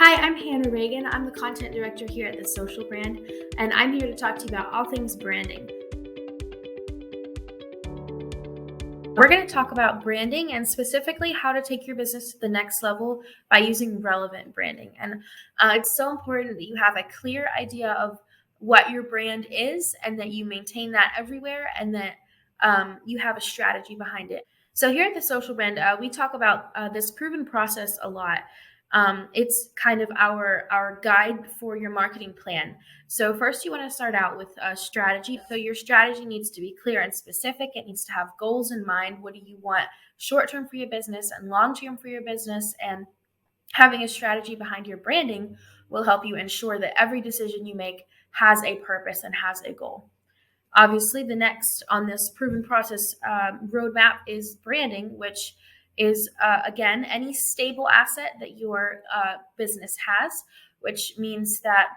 Hi, I'm Hannah Reagan. I'm the content director here at The Social Brand, and I'm here to talk to you about all things branding. We're going to talk about branding and specifically how to take your business to the next level by using relevant branding. And it's so important that you have a clear idea of what your brand is and that you maintain that everywhere and that you have a strategy behind it. So here at The Social Brand, we talk about this proven process a lot. It's kind of our guide for your marketing plan. So first you want to start out with a strategy. So your strategy needs to be clear and specific. It needs to have goals in mind. What do you want short term for your business and long term for your business? And having a strategy behind your branding will help you ensure that every decision you make has a purpose and has a goal. Obviously, the next on this proven process roadmap is branding, which is, again, any stable asset that your business has, which means that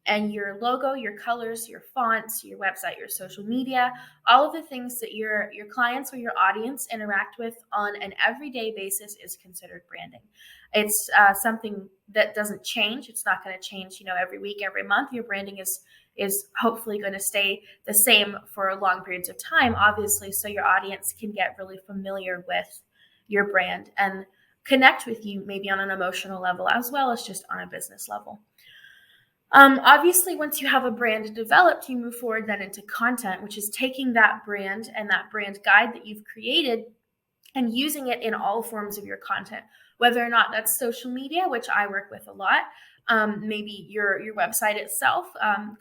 and your logo, your colors, your fonts, your website, your social media, all of the things that your clients or your audience interact with on an everyday basis is considered branding. It's something that doesn't change. It's not going to change, every week, every month. Your branding is hopefully going to stay the same for long periods of time, obviously, so your audience can get really familiar with your brand and connect with you maybe on an emotional level as well as just on a business level. Obviously, once you have a brand developed, you move forward then into content, which is taking that brand and that brand guide that you've created and using it in all forms of your content, whether or not that's social media, which I work with a lot, maybe your website itself,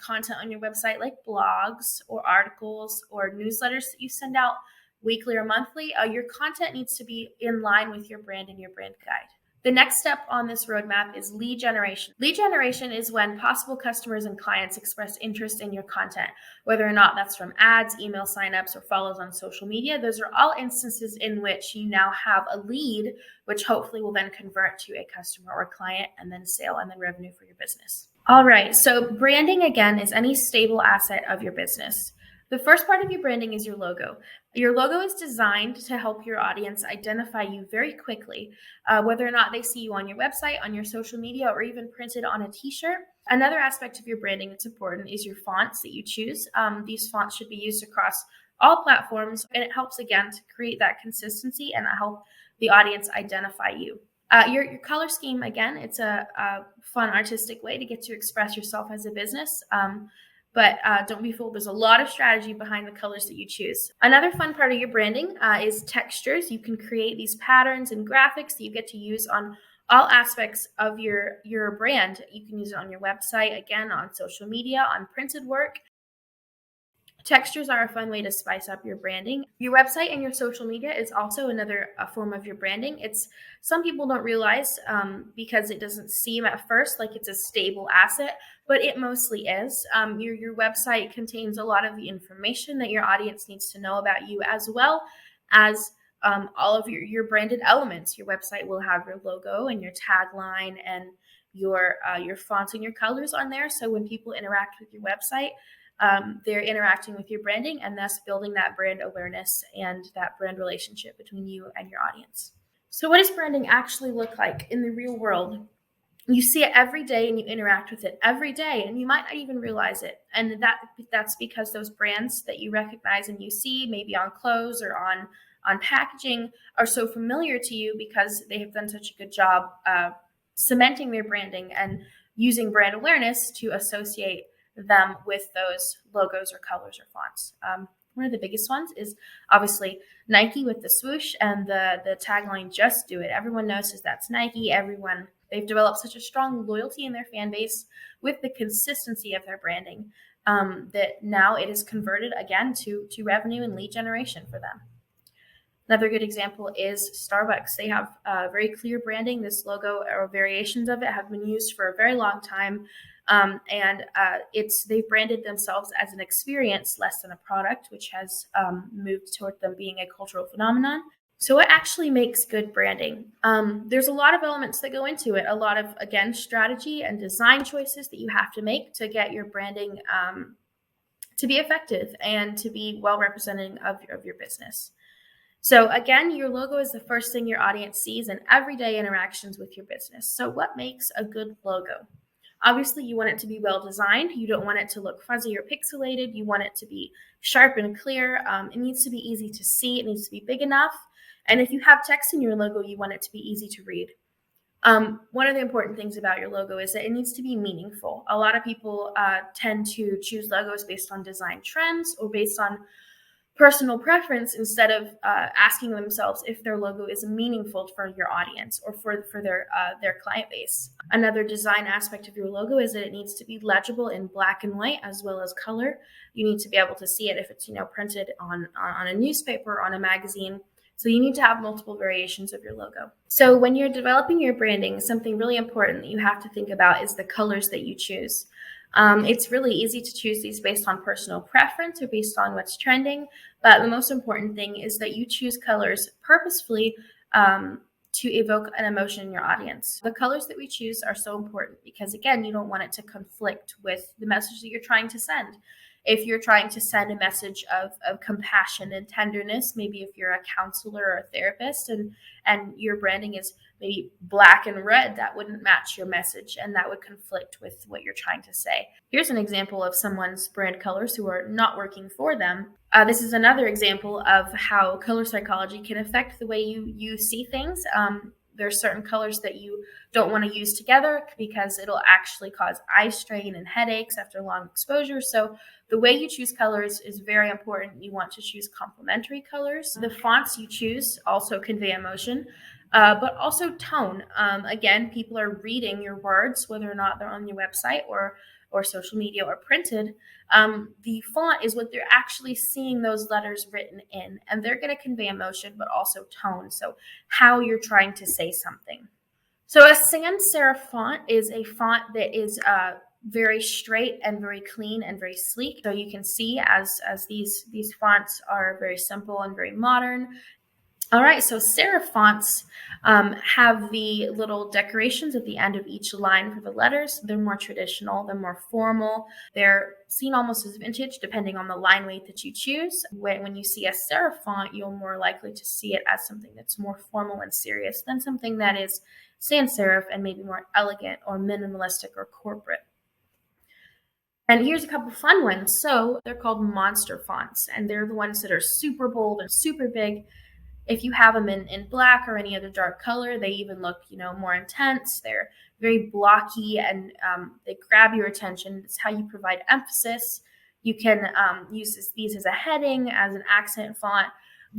content on your website like blogs or articles or newsletters that you send out weekly or monthly. Your content needs to be in line with your brand and your brand guide. The next step on this roadmap is lead generation. Lead generation is when possible customers and clients express interest in your content, whether or not that's from ads, email signups, or follows on social media. Those are all instances in which you now have a lead, which hopefully will then convert to a customer or client and then sale and then revenue for your business. All right, so branding again is any stable asset of your business. The first part of your branding is your logo. Your logo is designed to help your audience identify you very quickly, whether or not they see you on your website, on your social media, or even printed on a t-shirt. Another aspect of your branding that's important is your fonts that you choose. These fonts should be used across all platforms, and it helps, again, to create that consistency and help the audience identify you. Your color scheme, again, it's a fun artistic way to get to express yourself as a business. But don't be fooled. There's a lot of strategy behind the colors that you choose. Another fun part of your branding is textures. You can create these patterns and graphics that you get to use on all aspects of your brand. You can use it on your website, again, on social media, on printed work. Textures are a fun way to spice up your branding. Your website and your social media is also another form of your branding. Some people don't realize because it doesn't seem at first like it's a stable asset, but it mostly is. Your website contains a lot of the information that your audience needs to know about you, as well as all of your branded elements. Your website will have your logo and your tagline and your fonts and your colors on there. So when people interact with your website, they're interacting with your branding and thus building that brand awareness and that brand relationship between you and your audience. So what does branding actually look like in the real world? You see it every day and you interact with it every day and you might not even realize it. And that's because those brands that you recognize and you see maybe on clothes or on packaging are so familiar to you because they have done such a good job cementing their branding and using brand awareness to associate them with those logos or colors or fonts. One of the biggest ones is obviously Nike with the swoosh and the tagline, "Just do it." Everyone knows that's Nike. They've developed such a strong loyalty in their fan base with the consistency of their branding that now it is converted again to revenue and lead generation for them. Another good example is Starbucks. They have very clear branding. This logo or variations of it have been used for a very long time. They've branded themselves as an experience less than a product, which has moved toward them being a cultural phenomenon. So what actually makes good branding? There's a lot of elements that go into it. A lot of, again, strategy and design choices that you have to make to get your branding to be effective and to be well representing of your business. So again, your logo is the first thing your audience sees in everyday interactions with your business. So what makes a good logo? Obviously, you want it to be well designed. You don't want it to look fuzzy or pixelated. You want it to be sharp and clear. It needs to be easy to see. It needs to be big enough. And if you have text in your logo, you want it to be easy to read. One of the important things about your logo is that it needs to be meaningful. A lot of people tend to choose logos based on design trends or based on personal preference instead of asking themselves if their logo is meaningful for your audience or for their client base. Another design aspect of your logo is that it needs to be legible in black and white as well as color. You need to be able to see it if it's printed on a newspaper, on a magazine. So you need to have multiple variations of your logo. So when you're developing your branding, something really important that you have to think about is the colors that you choose. It's really easy to choose these based on personal preference or based on what's trending, but the most important thing is that you choose colors purposefully to evoke an emotion in your audience. The colors that we choose are so important because, again, you don't want it to conflict with the message that you're trying to send. If you're trying to send a message of compassion and tenderness, maybe if you're a counselor or a therapist and your branding is maybe black and red, that wouldn't match your message and that would conflict with what you're trying to say. Here's an example of someone's brand colors who are not working for them. This is another example of how color psychology can affect the way you see things. There's certain colors that you don't want to use together because it'll actually cause eye strain and headaches after long exposure. So the way you choose colors is very important. You want to choose complementary colors. The fonts you choose also convey emotion, but also tone. Again, people are reading your words, whether or not they're on your website or social media or printed. The font is what they're actually seeing those letters written in, and they're going to convey emotion, but also tone. So how you're trying to say something. So a sans serif font is a font that is very straight and very clean and very sleek. So you can see as these fonts are very simple and very modern. All right, so serif fonts have the little decorations at the end of each line for the letters. They're more traditional, they're more formal. They're seen almost as vintage depending on the line weight that you choose. When you see a serif font, you're more likely to see it as something that's more formal and serious than something that is sans serif and maybe more elegant or minimalistic or corporate. And here's a couple fun ones. So they're called monster fonts, and they're the ones that are super bold and super big. If you have them in black or any other dark color, they even look, more intense. They're very blocky and they grab your attention. It's how you provide emphasis. You can use these as a heading, as an accent font.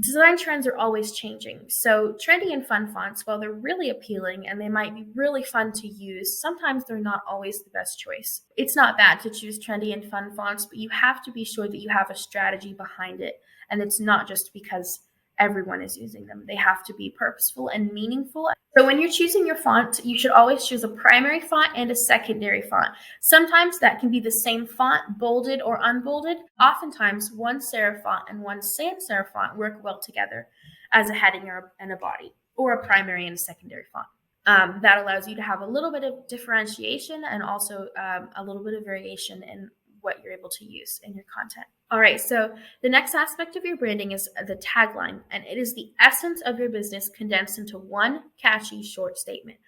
Design trends are always changing. So trendy and fun fonts, while they're really appealing and they might be really fun to use, sometimes they're not always the best choice. It's not bad to choose trendy and fun fonts, but you have to be sure that you have a strategy behind it. And it's not just because everyone is using them. They have to be purposeful and meaningful. So when you're choosing your font, you should always choose a primary font and a secondary font. Sometimes that can be the same font, bolded or unbolded. Oftentimes, one serif font and one sans serif font work well together as a heading and a body, or a primary and a secondary font. That allows you to have a little bit of differentiation and also a little bit of variation in what you're able to use in your content. All right, so the next aspect of your branding is the tagline, and it is the essence of your business condensed into one catchy short statement.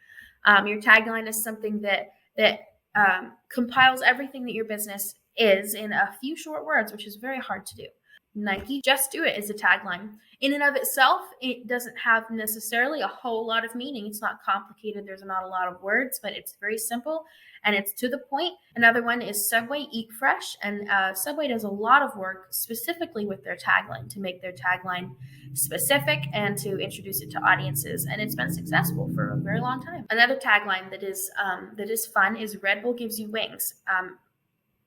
Your tagline is something that compiles everything that your business is in a few short words, which is very hard to do. Nike, just do it is a tagline. In and of itself, it doesn't have necessarily a whole lot of meaning. It's not complicated. There's not a lot of words, but it's very simple and it's to the point. Another one is Subway, Eat Fresh. And Subway does a lot of work specifically with their tagline to make their tagline specific and to introduce it to audiences. And it's been successful for a very long time. Another tagline that is fun is Red Bull gives you wings.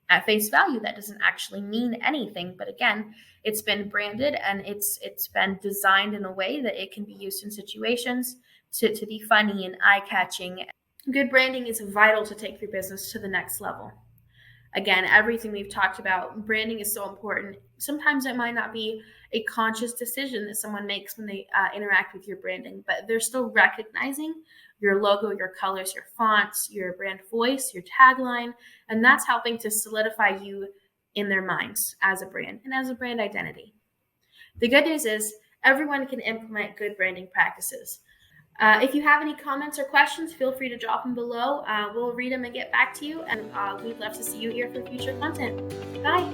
At face value, that doesn't actually mean anything. But again, it's been branded and it's been designed in a way that it can be used in situations to be funny and eye-catching. Good branding is vital to take your business to the next level. Again, everything we've talked about, branding is so important. Sometimes it might not be a conscious decision that someone makes when they interact with your branding, but they're still recognizing your logo, your colors, your fonts, your brand voice, your tagline, and that's helping to solidify you in their minds as a brand and as a brand identity. The good news is everyone can implement good branding practices. If you have any comments or questions, feel free to drop them below. We'll read them and get back to you, and we'd love to see you here for future content. Bye.